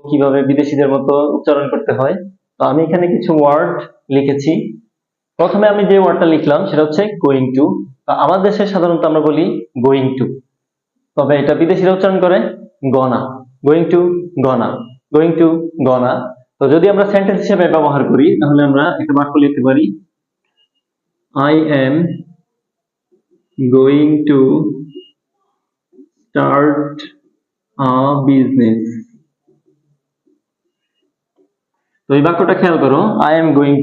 কিভাবে বিদেশিদের মতো উচ্চারণ করতে হয়। তো আমি এখানে কিছু ওয়ার্ড লিখেছি। প্রথমে আমি যে ওয়ার্ডটা লিখলাম সেটা হচ্ছে গোয়িং টু। আমাদের দেশে সাধারণত আমরা বলি গোয়িং টু, তবে এটা বিদেশিরা উচ্চারণ করে gonna. Going to gonna, going to gonna. তো যদি আমরা সেন্টেন্স হিসেবে ব্যবহার করি তাহলে আমরা একটা বাক্য লিখতে পারি, I am going to start a business. তো এই বাক্যটা খেয়াল করো, I am going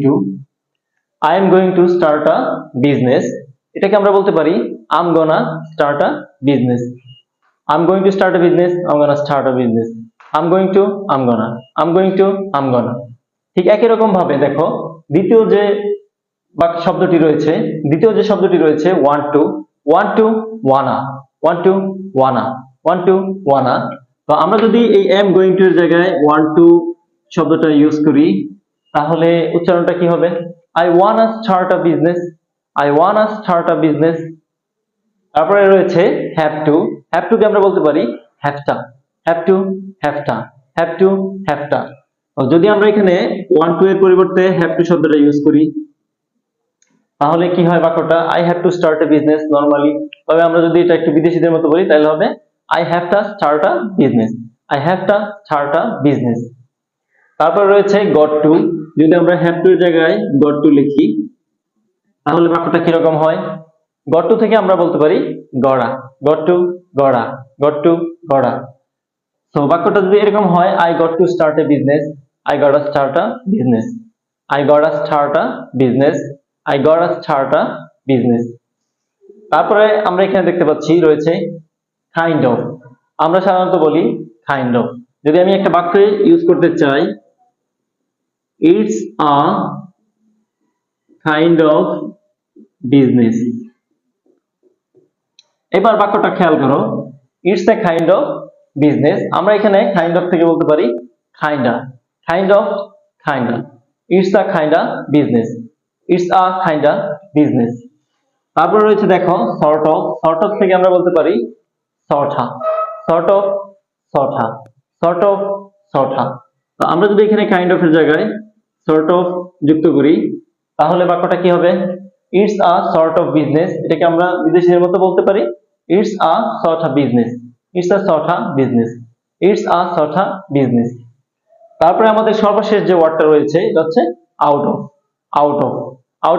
to start a business. এটাকে আমরা বলতে পারি I'm gonna start a business. I'm going to start a business, I'm gonna start a business. I'm going to, I'm gonna. I'm going to, I'm gonna. ঠিক একই রকম ভাবে দেখো দ্বিতীয় যে শব্দটি রয়েছে want to, wanna, want to, wanna. তো আমরা যদি এই am going to এর জায়গায় want to শব্দটা ইউজ করি তাহলে উচ্চারণটা কি হবে? I wanna start a business, I wanna start a business. তারপরে রয়েছে have to কে আমরা বলতে পারি have to. যদি আমরা এখানে want to এর পরিবর্তে have to শব্দটা ইউজ করি তাহলে কি হয় বাক্যটা? I have to start a business normally. তবে আমরা যদি এটা একটু বিদেশিদের মতো বলি তাহলে হবে I have to start a business, I have to start a business. তারপর রয়েছে got to। যদি আমরা have to এর জায়গায় got to লিখি তাহলে বাক্যটা কিরকম হয়? got to থেকে আমরা বলতে পারি গড়া, got to গড়া। তো বাক্যটা যদি এরকম হয় I got to start a business, I gotta start a business, I gotta start a business, I gotta start a business. তারপরে আমরা এখানে দেখতে পাচ্ছি রয়েছে kind of। আমরা সাধারণত বলি kind of। যদি আমি একটা বাক্যে ইউজ করতে চাই it's a kind of business। এবার বাক্যটা খেয়াল করো, it's a kind of business. আমরা এখানে কাইন্ড অফ থেকে বলতে পারি kinda, it's a kinda business, it's a kinda business. তারপর রয়েছে দেখো সর্ট অফ থেকে আমরা বলতে পারি সর্টা, সর্ট অফ। তো আমরা যদি এখানে কাইন্ড অফ এর জায়গায় সর্ট অফ যুক্ত করি তাহলে বাক্যটা কি হবে? It's a sort of business. এটাকে আমরা বিদেশিদের মতো বলতে পারি It's a sort of business, it's a sort of business, it's a sort of business. তারপরে আমাদের সর্বশেষ যে ওয়ার্ডটা রয়েছে এটা হচ্ছে out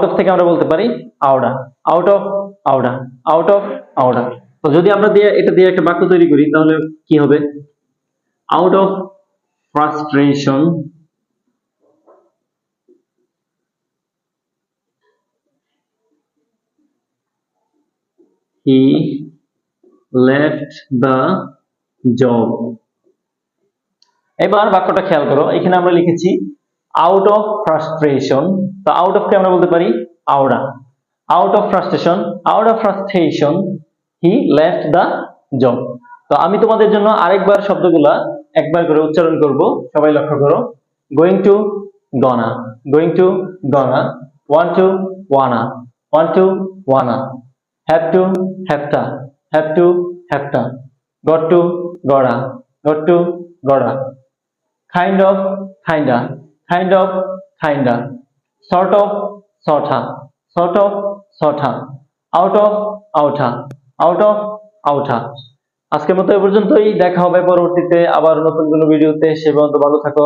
of থেকে আমরা বলতে পারি out of। তো যদি আমরা এটা দিয়ে একটা বাক্য তৈরি করি তাহলে কি হবে? out of frustration he left the job। এবার বাক্যটা খেয়াল করো, এখানে আমরা লিখেছি out of frustration। তো out of কে আমরা বলতে পারি out of frustration he left the job। তো আমি তোমাদের জন্য আরেকবার শব্দগুলা একবার করে উচ্চারণ করব, সবাই লক্ষ্য করো। going to gonna, want to wanna, have to got to gotta, kind of kinda, sort of sorta, out of outer। আজকের মতো এই পর্যন্তই, দেখা হবে পরবর্তীতে আবার নতুন কোনো ভিডিওতে। সে পর্যন্ত ভালো থাকো।